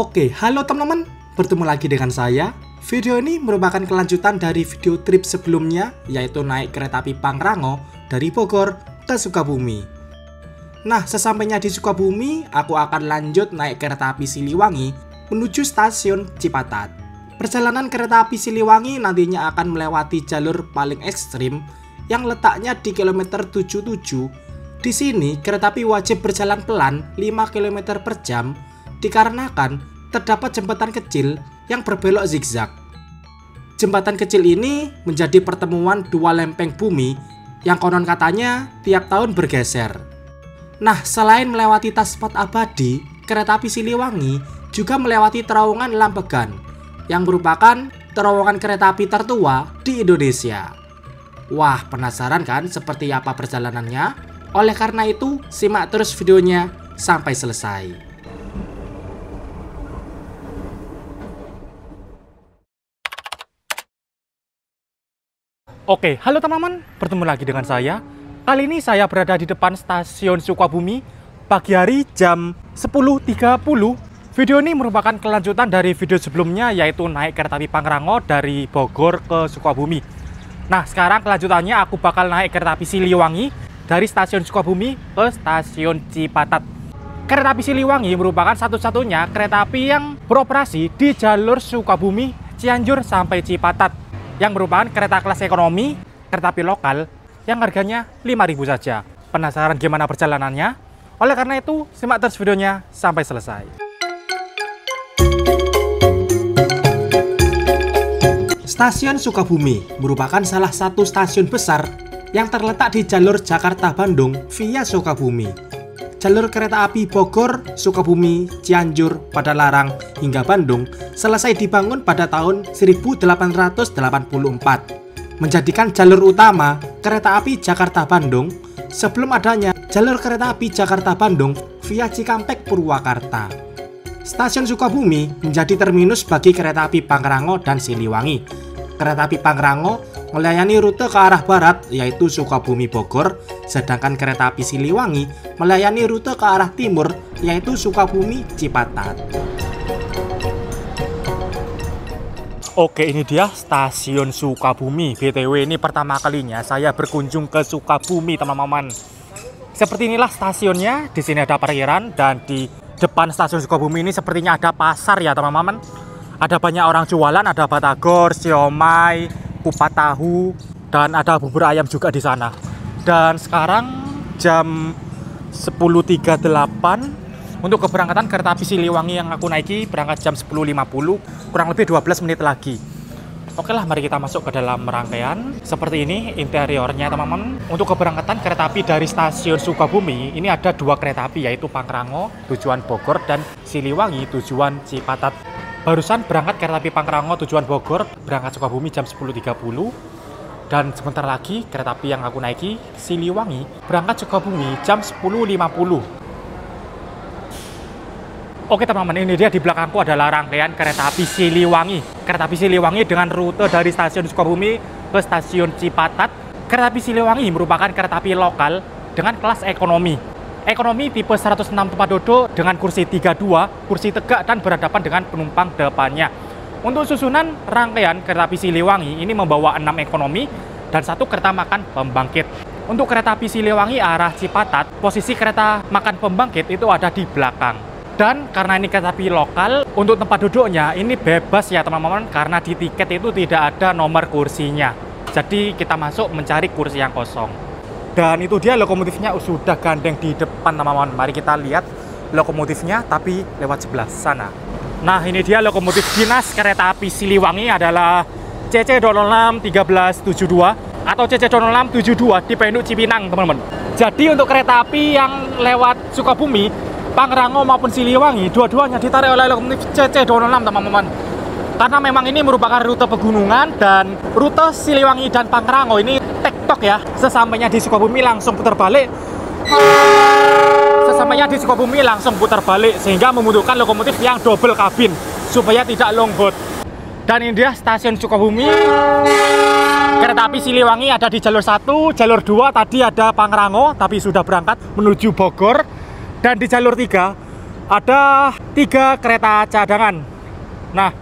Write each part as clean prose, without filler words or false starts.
Oke, halo teman-teman, bertemu lagi dengan saya. Video ini merupakan kelanjutan dari video trip sebelumnya, yaitu naik kereta api Pangrango dari Bogor ke Sukabumi. Nah, sesampainya di Sukabumi, aku akan lanjut naik kereta api Siliwangi menuju stasiun Cipatat. Perjalanan kereta api Siliwangi nantinya akan melewati jalur paling ekstrim yang letaknya di kilometer 77. Di sini, kereta api wajib berjalan pelan 5 km per jam dikarenakan terdapat jembatan kecil yang berbelok zigzag. Jembatan kecil ini menjadi pertemuan dua lempeng bumi yang konon katanya tiap tahun bergeser. Nah, selain melewati Taspat Abadi, kereta api Siliwangi juga melewati terowongan Lambegan yang merupakan terowongan kereta api tertua di Indonesia. Wah, penasaran kan seperti apa perjalanannya? Oleh karena itu, simak terus videonya sampai selesai. Oke, halo teman-teman, bertemu lagi dengan saya. Kali ini saya berada di depan stasiun Sukabumi pagi hari jam 10.30. Video ini merupakan kelanjutan dari video sebelumnya, yaitu naik kereta api Pangrango dari Bogor ke Sukabumi. Nah, sekarang kelanjutannya aku bakal naik kereta api Siliwangi dari stasiun Sukabumi ke stasiun Cipatat. Kereta api Siliwangi merupakan satu-satunya kereta api yang beroperasi di jalur Sukabumi, Cianjur sampai Cipatat, yang merupakan kereta kelas ekonomi, kereta api lokal yang harganya 5.000 saja. Penasaran gimana perjalanannya? Oleh karena itu, simak terus videonya sampai selesai. Stasiun Sukabumi merupakan salah satu stasiun besar yang terletak di jalur Jakarta-Bandung via Sukabumi. Jalur kereta api Bogor, Sukabumi, Cianjur, Padalarang, hingga Bandung selesai dibangun pada tahun 1884, menjadikan jalur utama kereta api Jakarta-Bandung sebelum adanya jalur kereta api Jakarta-Bandung via Cikampek, Purwakarta. Stasiun Sukabumi menjadi terminus bagi kereta api Pangrango dan Siliwangi. Kereta api Pangrango melayani rute ke arah barat, yaitu Sukabumi Bogor, sedangkan kereta api Siliwangi melayani rute ke arah timur, yaitu Sukabumi Cipatat. Oke, ini dia stasiun Sukabumi. BTW, ini pertama kalinya saya berkunjung ke Sukabumi, teman-teman. Seperti inilah stasiunnya. Di sini ada parkiran, dan di depan stasiun Sukabumi ini sepertinya ada pasar ya, teman-teman. Ada banyak orang jualan, ada batagor, siomay, kupat tahu, dan ada bubur ayam juga di sana. Dan sekarang jam 10.38 untuk keberangkatan kereta api Siliwangi yang aku naiki berangkat jam 10.50, kurang lebih 12 menit lagi. Oke lah, mari kita masuk ke dalam rangkaian. Seperti ini interiornya, teman-teman. Untuk keberangkatan kereta api dari stasiun Sukabumi, ini ada dua kereta api, yaitu Pangrango tujuan Bogor dan Siliwangi tujuan Cipatat. Barusan berangkat kereta api Pangrango tujuan Bogor, berangkat Sukabumi jam 10.30. Dan sebentar lagi kereta api yang aku naiki, Siliwangi, berangkat Sukabumi jam 10.50. Oke teman-teman, ini dia di belakangku adalah rangkaian kereta api Siliwangi. Kereta api Siliwangi dengan rute dari stasiun Sukabumi ke stasiun Cipatat. Kereta api Siliwangi merupakan kereta api lokal dengan kelas ekonomi. Ekonomi tipe 106 tempat duduk dengan kursi 32, kursi tegak dan berhadapan dengan penumpang depannya. Untuk susunan rangkaian kereta api Siliwangi ini membawa 6 ekonomi dan 1 kereta makan pembangkit. Untuk kereta api Siliwangi arah Cipatat, posisi kereta makan pembangkit itu ada di belakang. Dan karena ini kereta api lokal, untuk tempat duduknya ini bebas ya teman-teman, karena di tiket itu tidak ada nomor kursinya. Jadi kita masuk mencari kursi yang kosong. Dan itu dia lokomotifnya sudah gandeng di depan, teman-teman. Mari kita lihat lokomotifnya, tapi lewat sebelah sana. Nah, ini dia lokomotif dinas kereta api Siliwangi adalah CC206-1372 atau CC206-72 di Penduk Cipinang, teman-teman. Jadi untuk kereta api yang lewat Sukabumi, Pangrango maupun Siliwangi, dua-duanya ditarik oleh lokomotif CC206, teman-teman. Karena memang ini merupakan rute pegunungan, dan rute Siliwangi dan Pangrango ini tektok ya. Sesampainya di Sukabumi langsung putar balik. Sehingga membutuhkan lokomotif yang double kabin supaya tidak longgot. Dan ini dia stasiun Sukabumi. Kereta api Siliwangi ada di jalur 1, jalur 2 tadi ada Pangrango tapi sudah berangkat menuju Bogor. Dan di jalur 3 Ada 3 kereta cadangan. Nah,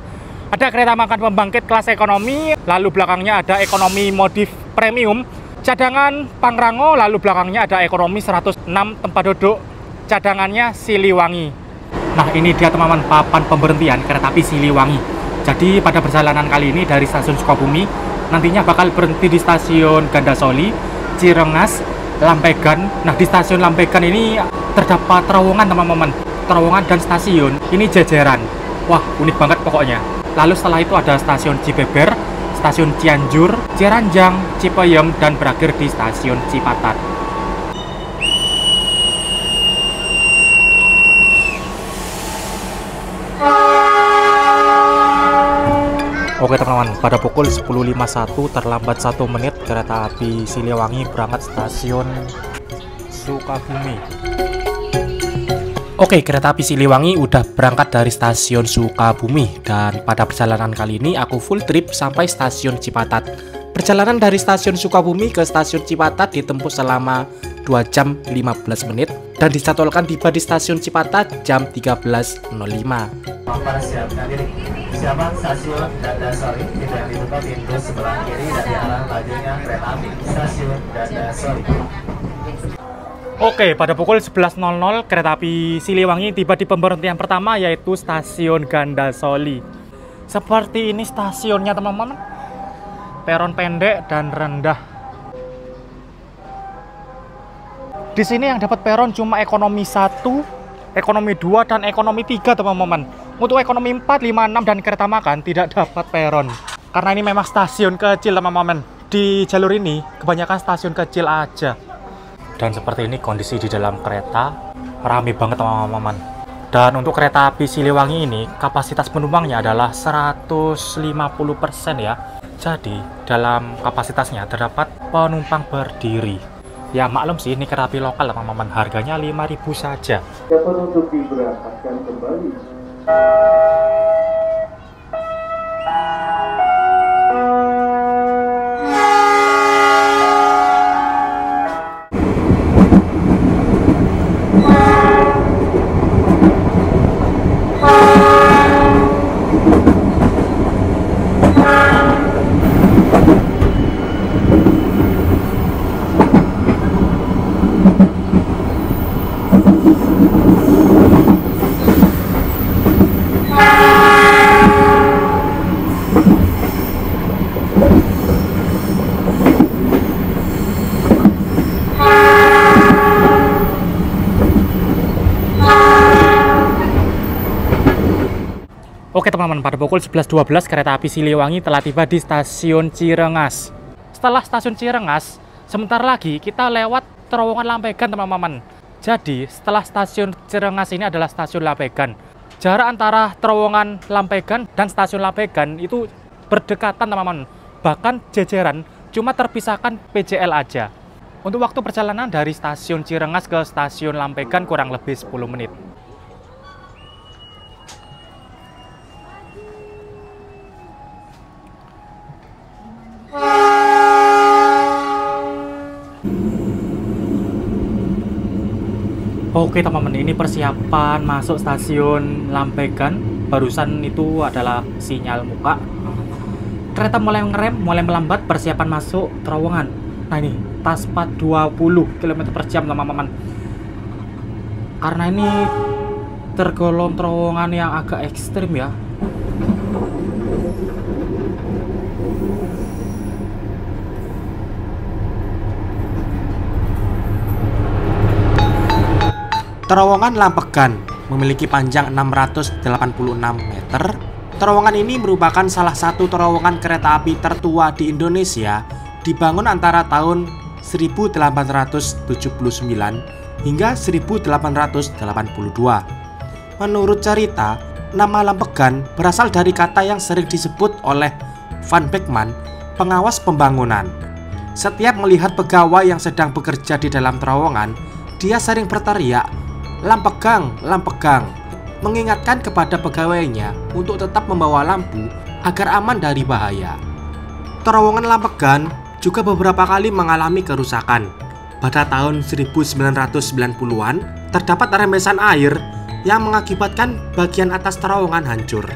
ada kereta makan pembangkit kelas ekonomi, lalu belakangnya ada ekonomi modif premium, cadangan Pangrango, lalu belakangnya ada ekonomi 106 tempat duduk, cadangannya Siliwangi. Nah, ini dia teman-teman papan pemberhentian kereta api Siliwangi. Jadi pada perjalanan kali ini dari stasiun Sukabumi, nantinya bakal berhenti di stasiun Gandasoli, Cirengas, Lampegan. Nah, di stasiun Lampegan ini terdapat terowongan teman-teman. Terowongan dan stasiun ini jejeran. Wah, unik banget pokoknya. Lalu setelah itu ada stasiun Cibeber, stasiun Cianjur, Ciranjang, Cipayung, dan berakhir di stasiun Cipatat. Oke teman-teman, pada pukul 10.51 terlambat 1 menit kereta api Siliwangi berangkat stasiun Sukabumi. Oke, kereta api Siliwangi udah berangkat dari stasiun Sukabumi, dan pada perjalanan kali ini aku full trip sampai stasiun Cipatat. Perjalanan dari stasiun Sukabumi ke stasiun Cipatat ditempuh selama 2 jam 15 menit dan dijadwalkan tiba di stasiun Cipatat jam 13.05. Persiapkan diri. Siapan stasiun Gandasoli, tidak dibuka pintu sebelah kiri dari arah lajunya kereta api stasiun Gandasoli. Oke, pada pukul 11.00 kereta api Siliwangi tiba di pemberhentian pertama, yaitu stasiun Gandasoli. Seperti ini stasiunnya teman-teman, peron pendek dan rendah. Di sini yang dapat peron cuma ekonomi 1, ekonomi 2, dan ekonomi 3 teman-teman. Untuk ekonomi 4, 5, 6, dan kereta makan tidak dapat peron. Karena ini memang stasiun kecil teman-teman. Di jalur ini kebanyakan stasiun kecil aja. Dan seperti ini kondisi di dalam kereta, rame banget teman-teman. Dan untuk kereta api Siliwangi ini kapasitas penumpangnya adalah 150% ya. Jadi dalam kapasitasnya terdapat penumpang berdiri. Ya maklum sih, ini kereta api lokal teman-teman, harganya 5.000 saja. Dapat untuk diberangkatkan kembali. Oke teman-teman, pada pukul 11.12 kereta api Siliwangi telah tiba di stasiun Cirengas. Setelah stasiun Cirengas, sebentar lagi kita lewat terowongan Lampegan teman-teman. Jadi setelah stasiun Cirengas ini adalah stasiun Lampegan. Jarak antara terowongan Lampegan dan stasiun Lampegan itu berdekatan teman-teman. Bahkan jejeran, cuma terpisahkan PJL aja. Untuk waktu perjalanan dari stasiun Cirengas ke stasiun Lampegan kurang lebih 10 menit. Oke teman-teman, ini persiapan masuk stasiun Lampegan. Barusan itu adalah sinyal muka. Kereta mulai ngerem, mulai melambat, persiapan masuk terowongan. Nah ini, Taspat 20 km per jam teman-teman. Karena ini tergolong terowongan yang agak ekstrim ya. Terowongan Lampegan memiliki panjang 686 meter. Terowongan ini merupakan salah satu terowongan kereta api tertua di Indonesia, dibangun antara tahun 1879 hingga 1882. Menurut cerita, nama Lampegan berasal dari kata yang sering disebut oleh Van Beckman, pengawas pembangunan. Setiap melihat pegawai yang sedang bekerja di dalam terowongan, dia sering berteriak, "Lampegang, lampegang," mengingatkan kepada pegawainya untuk tetap membawa lampu agar aman dari bahaya. Terowongan Lampegan juga beberapa kali mengalami kerusakan. Pada tahun 1990-an, terdapat rembesan air yang mengakibatkan bagian atas terowongan hancur,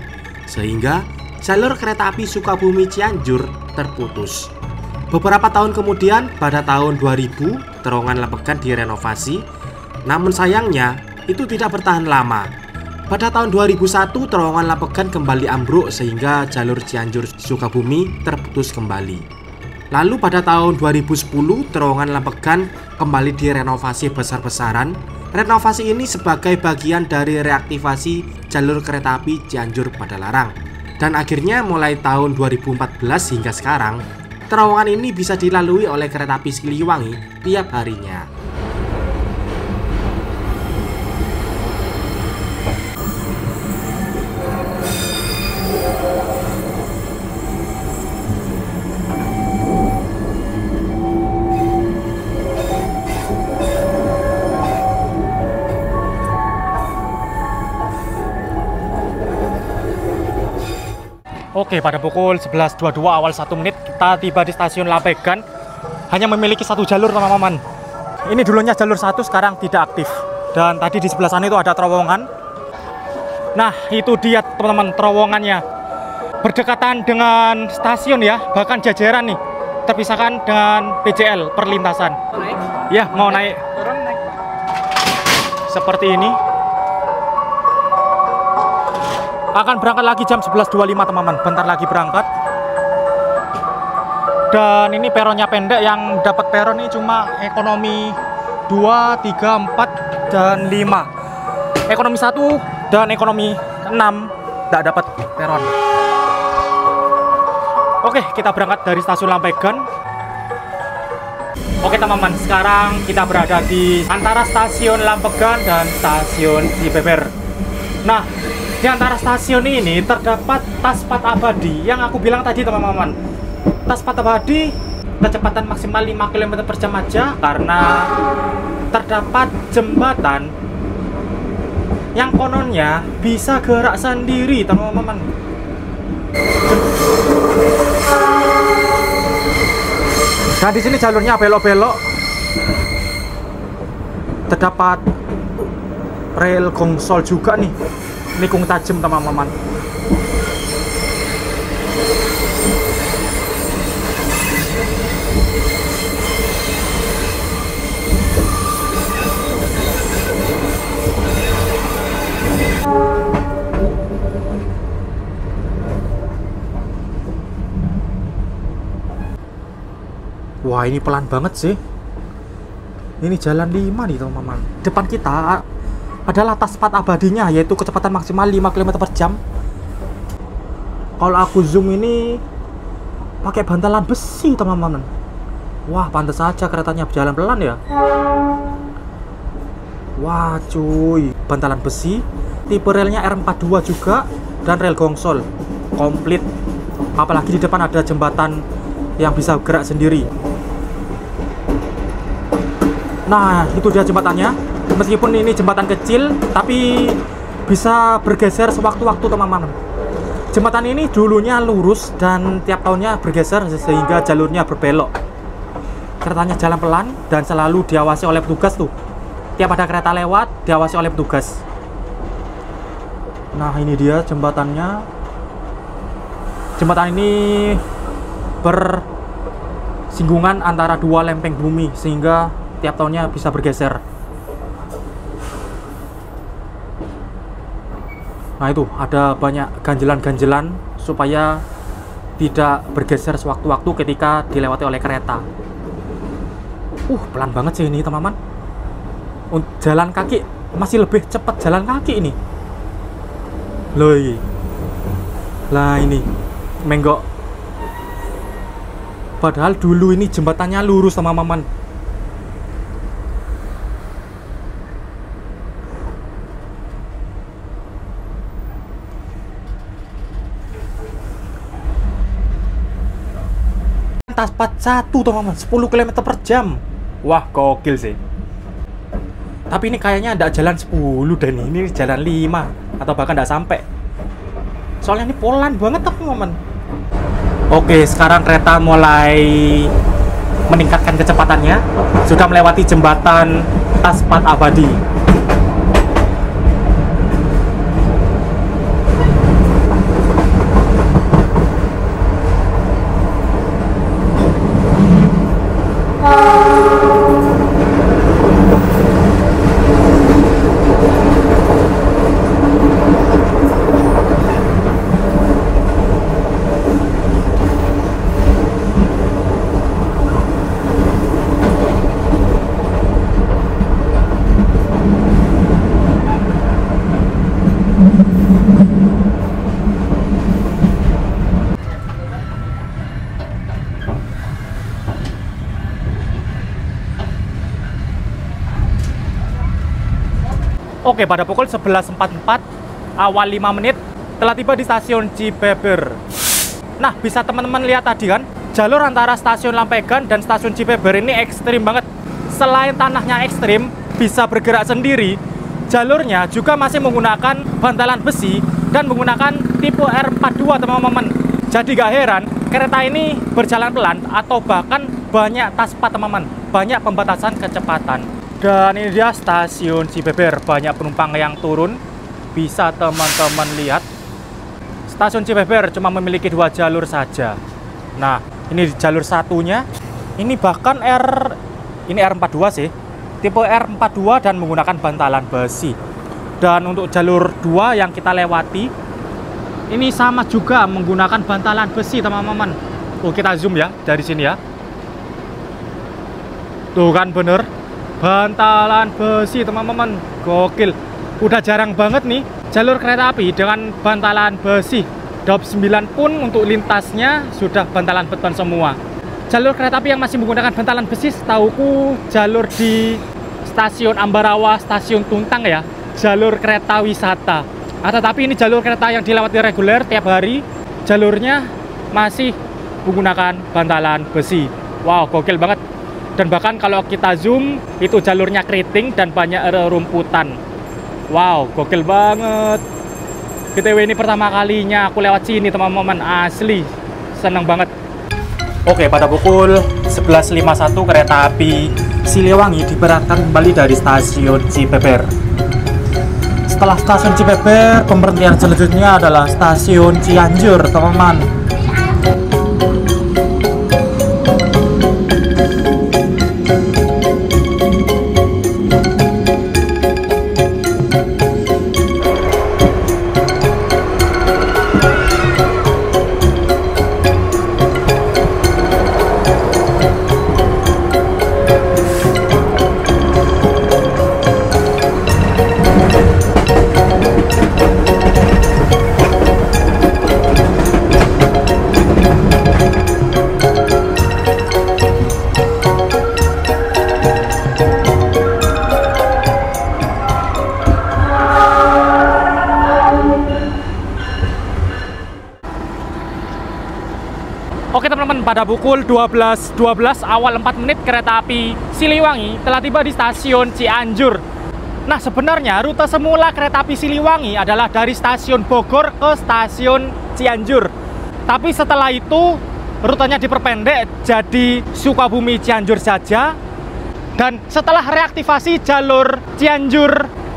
sehingga jalur kereta api Sukabumi Cianjur terputus. Beberapa tahun kemudian, pada tahun 2000, terowongan Lempegan direnovasi, namun sayangnya itu tidak bertahan lama. Pada tahun 2001, terowongan Lempegan kembali ambruk sehingga jalur Cianjur Sukabumi terputus kembali. Lalu pada tahun 2010, terowongan Lempegan kembali direnovasi besar-besaran. Renovasi ini sebagai bagian dari reaktivasi jalur kereta api Cianjur Padalarang. Dan akhirnya mulai tahun 2014 hingga sekarang, terowongan ini bisa dilalui oleh kereta api Siliwangi tiap harinya. Oke, pada pukul 11.22 awal 1 menit kita tiba di stasiun Lempegan. Hanya memiliki satu jalur, teman-teman. Ini dulunya jalur 1, sekarang tidak aktif. Dan tadi di sebelah sana itu ada terowongan. Nah, itu dia teman-teman terowongannya. Berdekatan dengan stasiun ya, bahkan jajaran nih. Terpisahkan dengan PJL, perlintasan. Naik? Ya, mau naik. Turun naik. Seperti ini. Akan berangkat lagi jam 11.25 teman-teman, bentar lagi berangkat. Dan ini peronnya pendek, yang dapat peron ini cuma ekonomi 2, 3, 4, dan 5. Ekonomi 1 dan ekonomi 6 tidak dapat peron. Oke, kita berangkat dari stasiun Lempegan. Oke teman-teman, sekarang kita berada di antara stasiun Lempegan dan stasiun Cibeber. Nah, di antara stasiun ini terdapat Taspat Abadi yang aku bilang tadi teman-teman. Taspat Abadi kecepatan maksimal 5 km per jam aja karena terdapat jembatan yang kononnya bisa gerak sendiri teman-teman. Nah, di sini jalurnya belok-belok. Terdapat rel gongsol juga nih. Nikung tajam teman-teman. Wah, ini pelan banget sih. Ini jalan 5 nih teman-teman. Depan kita adalah Taspat Abadinya, yaitu kecepatan maksimal 5 km per jam. Kalau aku zoom ini pakai bantalan besi teman-teman. Wah, pantas saja keretanya berjalan pelan ya. Wah cuy, bantalan besi, tipe relnya R42 juga, dan rel gongsol komplit. Apalagi di depan ada jembatan yang bisa gerak sendiri. Nah, itu dia jembatannya. Meskipun ini jembatan kecil, tapi bisa bergeser sewaktu-waktu teman-teman. Jembatan ini dulunya lurus dan tiap tahunnya bergeser sehingga jalurnya berbelok. Keretanya jalan pelan dan selalu diawasi oleh petugas tuh. Tiap ada kereta lewat, diawasi oleh petugas. Nah, ini dia jembatannya. Jembatan ini bersinggungan antara dua lempeng bumi sehingga tiap tahunnya bisa bergeser. Nah, itu ada banyak ganjelan-ganjelan supaya tidak bergeser sewaktu-waktu ketika dilewati oleh kereta. Pelan banget sih ini teman-teman. Jalan kaki masih lebih cepat jalan kaki ini. Loh, lah ini menggok. Padahal dulu ini jembatannya lurus teman-teman. Taspat 1 teman-teman, 10 km per jam. Wah, gokil sih. Tapi ini kayaknya ada jalan 10 dan ini jalan 5 atau bahkan tidak sampai. Soalnya ini pelan banget teman-teman. Oke, sekarang kereta mulai meningkatkan kecepatannya. Sudah melewati jembatan Taspat Abadi. Oke, pada pukul 11.44 awal 5 menit telah tiba di stasiun Cibeber. Nah, bisa teman-teman lihat tadi kan, jalur antara stasiun Lampegan dan stasiun Cibeber ini ekstrim banget. Selain tanahnya ekstrim, bisa bergerak sendiri, jalurnya juga masih menggunakan bantalan besi dan menggunakan tipe R42 teman-teman. Jadi gak heran kereta ini berjalan pelan atau bahkan banyak taspa teman-teman, banyak pembatasan kecepatan. Dan ini dia stasiun Cibeber, banyak penumpang yang turun. Bisa teman-teman lihat, stasiun Cibeber cuma memiliki 2 jalur saja. Nah, ini jalur satunya, ini bahkan ini R42 sih, tipe R42 dan menggunakan bantalan besi. Dan untuk jalur 2 yang kita lewati, ini sama juga menggunakan bantalan besi teman-teman. Oh, kita zoom ya dari sini ya. Tuh kan bener, bantalan besi teman-teman, gokil. Udah jarang banget nih jalur kereta api dengan bantalan besi. Daup 9 pun untuk lintasnya sudah bantalan beton semua. Jalur kereta api yang masih menggunakan bantalan besi setauku jalur di stasiun Ambarawa, stasiun Tuntang ya, jalur kereta wisata. Tetapi ini jalur kereta yang dilewati reguler tiap hari, jalurnya masih menggunakan bantalan besi. Wow, gokil banget. Dan bahkan kalau kita zoom, itu jalurnya keriting dan banyak rerumputan. Wow, gokil banget. BTW ini pertama kalinya aku lewat sini teman-teman, asli seneng banget. Oke, pada pukul 11.51 kereta api Siliwangi diberangkatkan kembali dari stasiun Cibeber. Setelah stasiun Cibeber, pemberhentian selanjutnya adalah stasiun Cianjur teman-teman. Oke teman-teman, pada pukul 12.12 awal 4 menit kereta api Siliwangi telah tiba di stasiun Cianjur. Nah, sebenarnya rute semula kereta api Siliwangi adalah dari stasiun Bogor ke stasiun Cianjur. Tapi setelah itu rutenya diperpendek jadi Sukabumi Cianjur saja. Dan setelah reaktivasi jalur Cianjur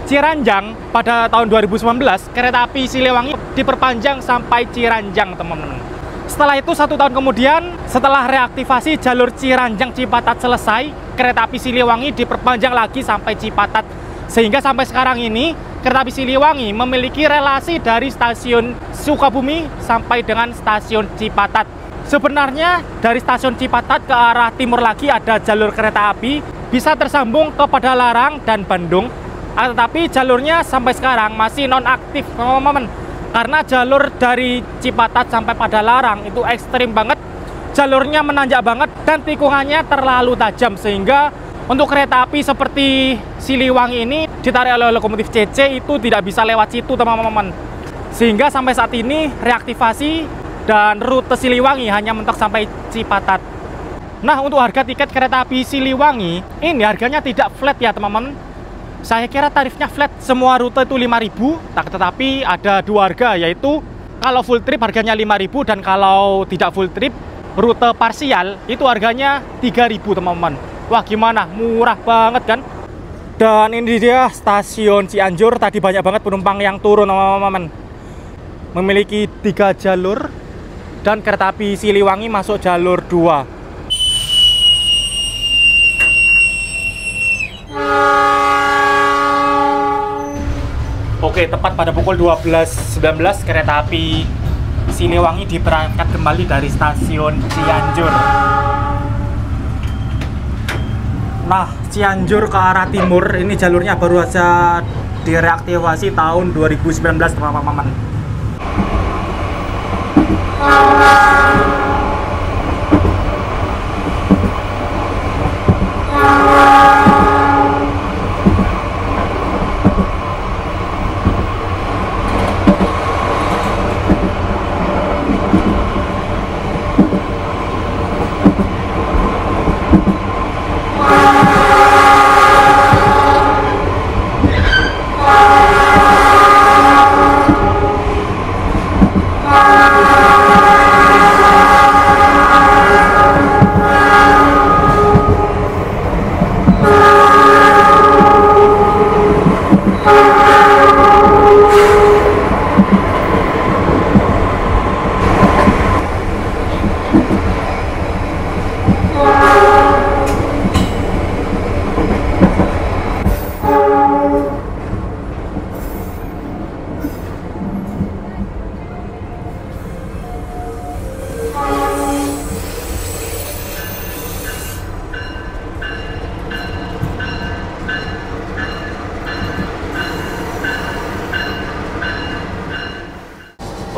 Ciranjang pada tahun 2019, kereta api Siliwangi diperpanjang sampai Ciranjang teman-teman. Setelah itu 1 tahun kemudian, setelah reaktivasi jalur Ciranjang Cipatat selesai, kereta api Siliwangi diperpanjang lagi sampai Cipatat. Sehingga sampai sekarang ini, kereta api Siliwangi memiliki relasi dari stasiun Sukabumi sampai dengan stasiun Cipatat. Sebenarnya dari stasiun Cipatat ke arah timur lagi ada jalur kereta api bisa tersambung ke Padalarang dan Bandung. Tetapi jalurnya sampai sekarang masih nonaktif teman-teman. Karena jalur dari Cipatat sampai Padalarang itu ekstrim banget, jalurnya menanjak banget dan tikungannya terlalu tajam, sehingga untuk kereta api seperti Siliwangi ini ditarik oleh lokomotif CC itu tidak bisa lewat situ teman-teman. Sehingga sampai saat ini reaktivasi dan rute Siliwangi hanya mentok sampai Cipatat. Nah, untuk harga tiket kereta api Siliwangi ini harganya tidak flat ya teman-teman. Saya kira tarifnya flat, semua rute itu 5.000, tetapi ada 2 harga, yaitu kalau full trip harganya 5.000 dan kalau tidak full trip, rute parsial itu harganya 3.000 teman-teman. Wah, gimana? Murah banget kan? Dan ini dia stasiun Cianjur, tadi banyak banget penumpang yang turun teman-teman. Memiliki 3 jalur dan kereta api Siliwangi masuk jalur 2. Oke, tepat pada pukul 12.19 kereta api Siliwangi diberangkatkan kembali dari stasiun Cianjur. Nah, Cianjur ke arah timur ini jalurnya baru saja direaktivasi tahun 2019 teman-teman.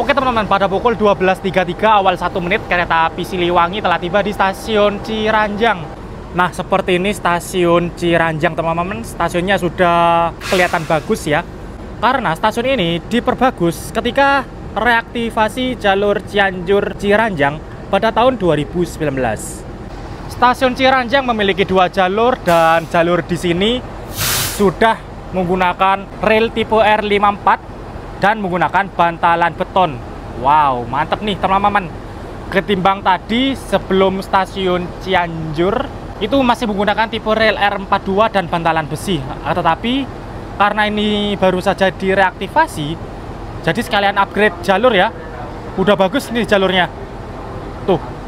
Oke teman-teman, pada pukul 12.33 awal 1 menit kereta api Siliwangi telah tiba di stasiun Ciranjang. Nah, seperti ini stasiun Ciranjang teman-teman. Stasiunnya sudah kelihatan bagus ya. Karena stasiun ini diperbagus ketika reaktivasi jalur Cianjur Ciranjang pada tahun 2019. Stasiun Ciranjang memiliki 2 jalur dan jalur di sini sudah menggunakan rel tipe R54 dan menggunakan bantalan beton. Wow, mantep nih teman-teman. Ketimbang tadi sebelum stasiun Cianjur itu masih menggunakan tipe rel R42 dan bantalan besi. Tetapi karena ini baru saja direaktivasi, jadi sekalian upgrade jalur ya. Udah bagus nih jalurnya. Tuh.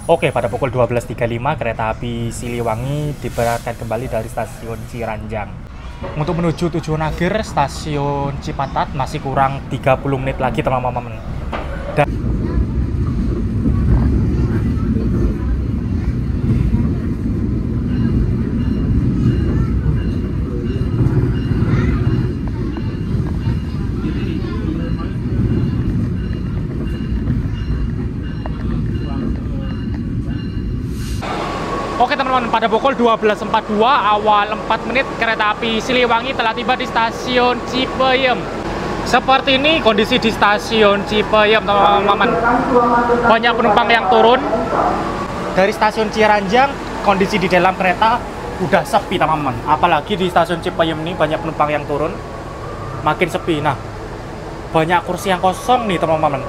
Oke, pada pukul 12.35 kereta api Siliwangi diberangkatkan kembali dari stasiun Ciranjang. Untuk menuju tujuan akhir stasiun Cipatat masih kurang 30 menit lagi teman-teman. Oke teman-teman, pada pukul 12.42 awal 4 menit kereta api Siliwangi telah tiba di stasiun Cipayem. Seperti ini kondisi di stasiun Cipayem teman-teman. Banyak penumpang yang turun. Dari stasiun Ciranjang, kondisi di dalam kereta udah sepi teman-teman. Apalagi di stasiun Cipayem ini banyak penumpang yang turun, makin sepi. Nah, banyak kursi yang kosong nih teman-teman.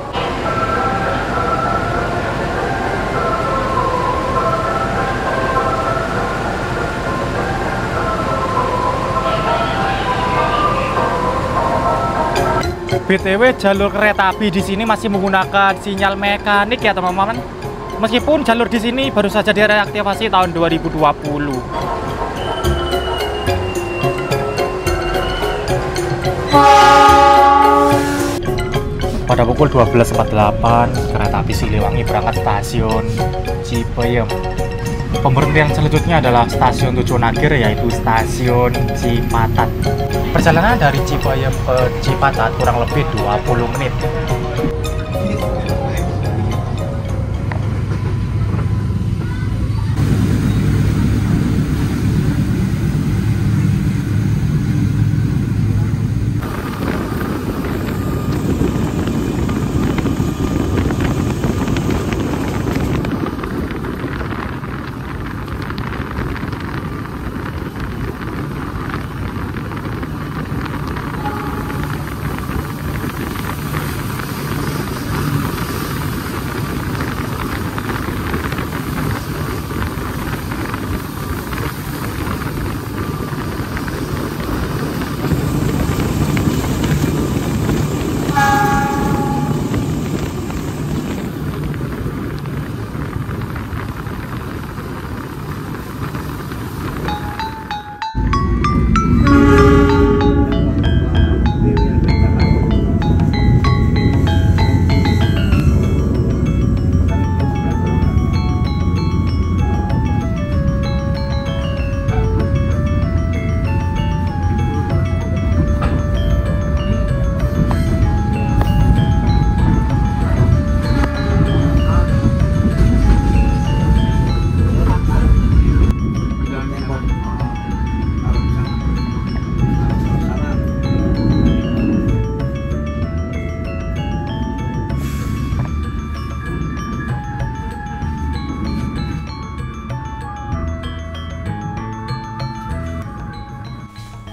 BTW jalur kereta api di sini masih menggunakan sinyal mekanik ya teman-teman. Meskipun jalur di sini baru saja direaktivasi tahun 2020. Pada pukul 12.48 kereta api Siliwangi berangkat stasiun Cipayem. Pemberhentian selanjutnya adalah stasiun tujuan akhir, yaitu stasiun Cipatat. Perjalanan dari Cipayem ke Cipatat kurang lebih 20 menit.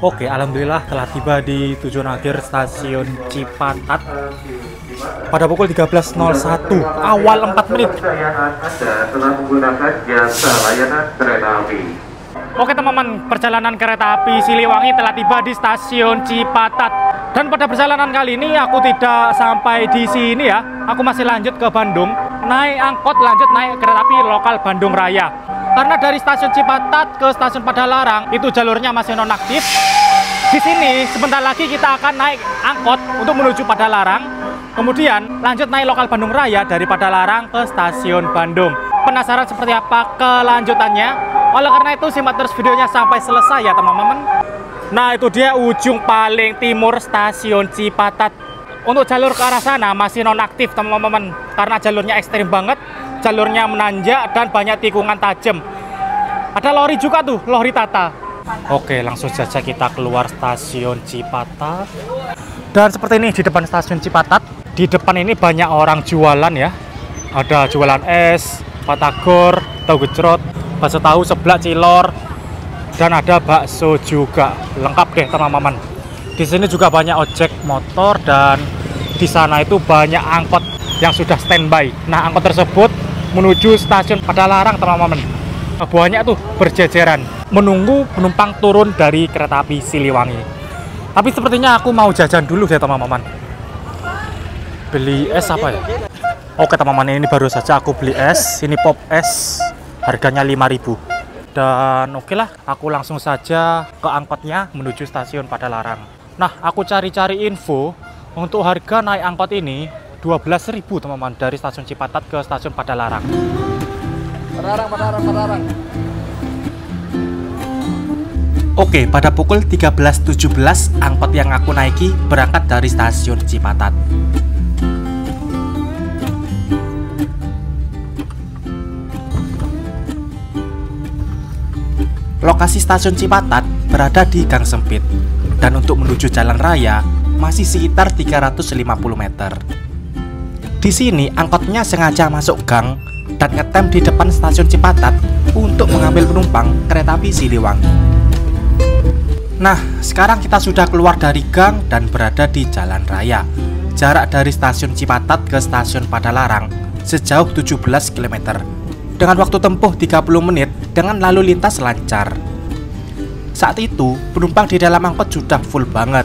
Oke, alhamdulillah telah tiba di tujuan akhir stasiun Cipatat pada pukul 13.01 awal 4 menit. Anda telah menggunakan jasa layanan kereta api. Oke teman-teman, perjalanan kereta api Siliwangi telah tiba di stasiun Cipatat. Dan pada perjalanan kali ini aku tidak sampai di sini ya. Aku masih lanjut ke Bandung, naik angkot lanjut naik kereta api lokal Bandung Raya. Karena dari stasiun Cipatat ke stasiun Padalarang itu jalurnya masih nonaktif. Di sini sebentar lagi kita akan naik angkot untuk menuju Padalarang. Kemudian lanjut naik lokal Bandung Raya dari Padalarang ke stasiun Bandung. Penasaran seperti apa kelanjutannya? Oleh karena itu simak terus videonya sampai selesai ya teman-teman. Nah itu dia ujung paling timur stasiun Cipatat. Untuk jalur ke arah sana masih nonaktif teman-teman. Karena jalurnya ekstrim banget. Jalurnya menanjak dan banyak tikungan tajam. Ada lori juga tuh, lori Tata. Oke, langsung saja kita keluar stasiun Cipatat. Dan seperti ini di depan stasiun Cipatat. Di depan ini banyak orang jualan ya. Ada jualan es, batagor, tahu gejrot, bakso tahu, seblak, cilor, dan ada bakso juga. Lengkap deh teman-teman. Di sini juga banyak ojek motor dan di sana itu banyak angkot yang sudah standby. Nah, angkot tersebut menuju stasiun Padalarang teman-teman. Banyak tuh berjejeran menunggu penumpang turun dari kereta api Siliwangi. Tapi sepertinya aku mau jajan dulu deh teman-teman. Beli es apa ya? Oke teman-teman, ini baru saja aku beli es. Ini pop es, harganya 5.000. Dan oke lah, aku langsung saja ke angkotnya menuju stasiun Padalarang. Nah, aku cari-cari info untuk harga naik angkot ini 12.000 teman-teman dari stasiun Cipatat ke stasiun Padalarang. Padalarang. Oke, pada pukul 13.17 angkot yang aku naiki berangkat dari stasiun Cipatat. Lokasi stasiun Cipatat berada di gang sempit dan untuk menuju jalan raya masih sekitar 350 meter. Di sini angkotnya sengaja masuk gang dan ngetem di depan stasiun Cipatat untuk mengambil penumpang kereta api Siliwangi. Nah, sekarang kita sudah keluar dari gang dan berada di jalan raya. Jarak dari stasiun Cipatat ke stasiun Padalarang sejauh 17 km. Dengan waktu tempuh 30 menit dengan lalu lintas lancar. Saat itu, penumpang di dalam angkot sudah full banget.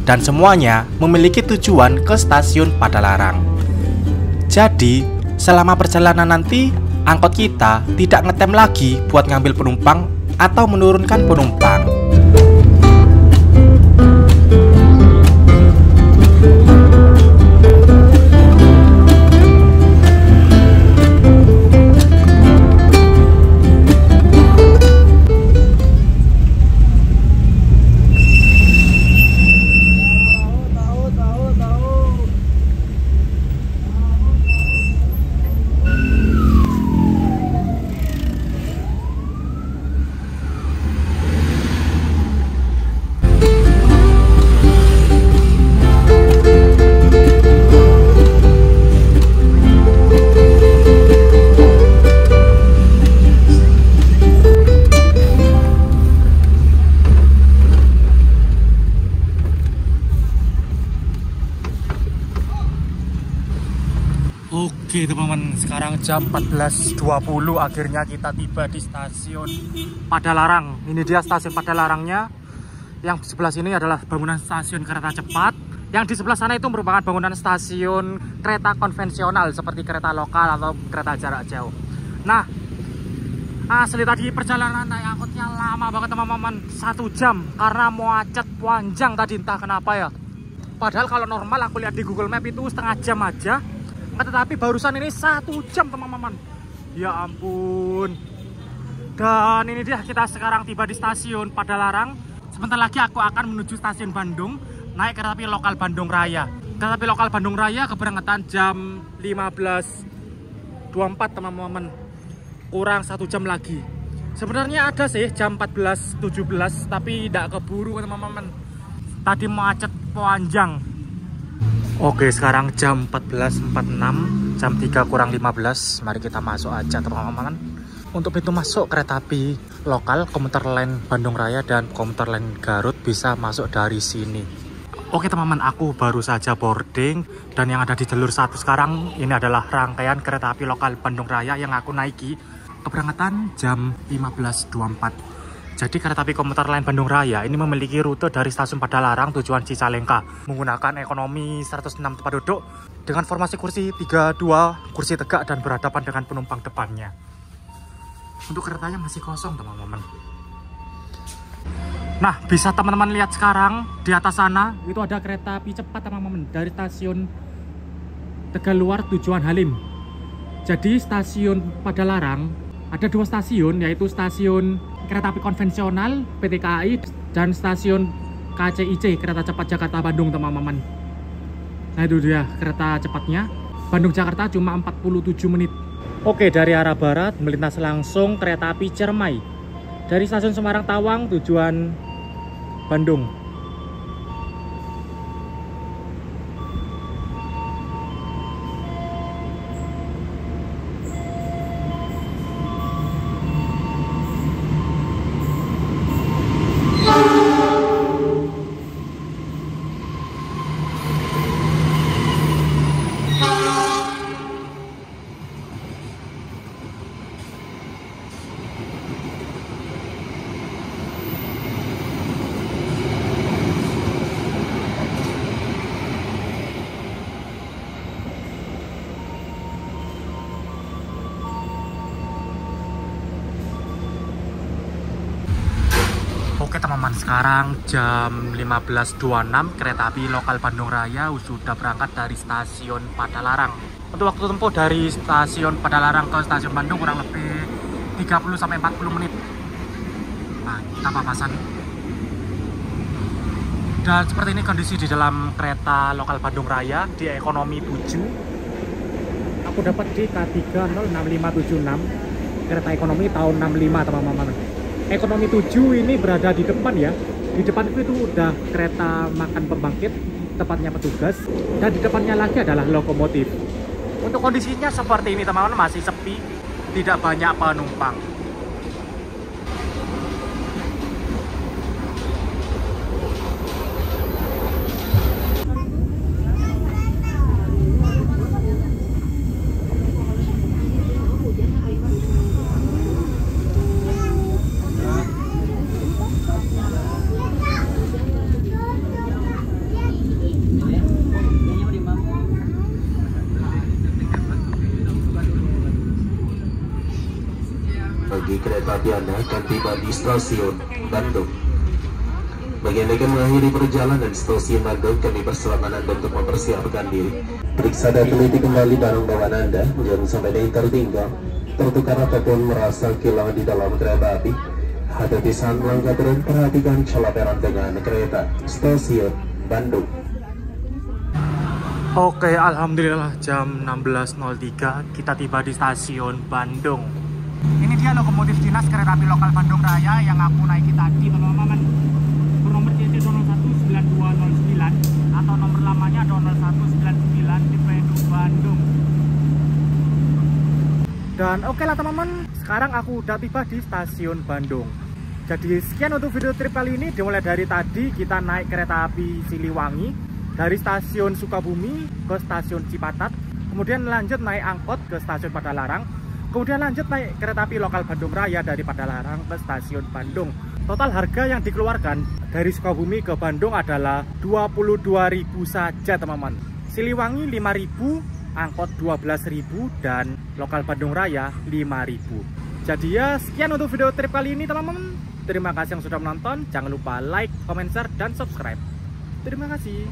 Dan semuanya memiliki tujuan ke stasiun Padalarang. Jadi, selama perjalanan nanti, angkot kita tidak ngetem lagi buat ngambil penumpang atau menurunkan penumpang. Oke teman-teman, sekarang jam 14.20 akhirnya kita tiba di stasiun Padalarang. Ini dia stasiun Padalarangnya. Yang sebelah sini adalah bangunan stasiun kereta cepat. Yang di sebelah sana itu merupakan bangunan stasiun kereta konvensional seperti kereta lokal atau kereta jarak jauh. Nah, asli tadi perjalanan naik angkotnya lama banget teman-teman, 1 jam karena macet panjang tadi entah kenapa ya. Padahal kalau normal aku lihat di Google Map itu setengah jam aja. Tetapi barusan ini 1 jam teman-teman. Ya ampun. Dan ini dia, kita sekarang tiba di stasiun Padalarang. Sebentar lagi aku akan menuju stasiun Bandung, naik kereta api lokal Bandung Raya. Kereta api lokal Bandung Raya keberangkatan jam 15.24 teman-teman. Kurang 1 jam lagi. Sebenarnya ada sih jam 14.17 tapi tidak keburu teman-teman. Tadi macet panjang. Oke, sekarang jam 14.46, jam 3 kurang 15. Mari kita masuk aja teman-teman. Untuk pintu masuk kereta api lokal komuter lain Bandung Raya dan komuter lain Garut bisa masuk dari sini. Oke teman-teman, aku baru saja boarding dan yang ada di jalur 1 sekarang ini adalah rangkaian kereta api lokal Bandung Raya yang aku naiki. Keberangkatan jam 15.24. Jadi kereta api komuter lain Bandung Raya ini memiliki rute dari stasiun Padalarang tujuan Cicalengka menggunakan ekonomi 106 tempat duduk dengan formasi kursi 32 kursi tegak dan berhadapan dengan penumpang depannya. Untuk keretanya masih kosong teman-teman. Nah, bisa teman-teman lihat sekarang di atas sana itu ada kereta api cepat teman-teman dari stasiun Tegaluar tujuan Halim. Jadi stasiun Padalarang ada 2 stasiun, yaitu stasiun kereta api konvensional PT KAI dan stasiun KCIC kereta cepat Jakarta Bandung teman-teman. Nah itu dia kereta cepatnya. Bandung Jakarta cuma 47 menit. Oke, dari arah barat melintas langsung kereta api Ciremai dari stasiun Semarang Tawang tujuan Bandung. Oke teman-teman, sekarang jam 15.26 kereta api lokal Bandung Raya sudah berangkat dari stasiun Padalarang. Untuk waktu tempuh dari stasiun Padalarang ke stasiun Bandung kurang lebih 30-40 menit. Nah, kita papasan. Dan seperti ini kondisi di dalam kereta lokal Bandung Raya di ekonomi 7. Aku dapat di K306576 kereta ekonomi tahun 65 teman-teman. Ekonomi 7 ini berada di depan ya. Di depan itu udah kereta makan pembangkit, tepatnya petugas. Dan di depannya lagi adalah lokomotif. Untuk kondisinya seperti ini teman-teman, masih sepi, tidak banyak penumpang. Bagi kereta api Anda akan tiba di stasiun Bandung. Bagi Anda yang mengakhiri perjalanan stasiun Bandung, kami persilakan Anda untuk mempersiapkan diri. Periksa dan teliti kembali barang bawaan Anda, jangan sampai ada yang tertinggal, tertukar ataupun merasa kehilangan di dalam kereta api. Hati-hati saat melangkah dan perhatikan celah perantangan kereta stasiun Bandung. Oke, alhamdulillah jam 16.03 kita tiba di stasiun Bandung. Ini dia lokomotif dinas kereta api lokal Bandung Raya yang aku naiki tadi teman-teman. Bernomor CC 019209 atau nomor lamanya 0199 di Bandung. Dan oke lah teman-teman, sekarang aku udah tiba di stasiun Bandung. Jadi sekian untuk video trip kali ini. Dimulai dari tadi kita naik kereta api Siliwangi dari stasiun Sukabumi ke stasiun Cipatat, kemudian lanjut naik angkot ke stasiun Padalarang, kemudian lanjut naik kereta api lokal Bandung Raya dari Padalarang ke stasiun Bandung. Total harga yang dikeluarkan dari Sukabumi ke Bandung adalah 22.000 saja teman-teman. Siliwangi 5.000, angkot 12.000, dan lokal Bandung Raya 5.000. Jadi ya sekian untuk video trip kali ini teman-teman. Terima kasih yang sudah menonton. Jangan lupa like, comment, share, dan subscribe. Terima kasih.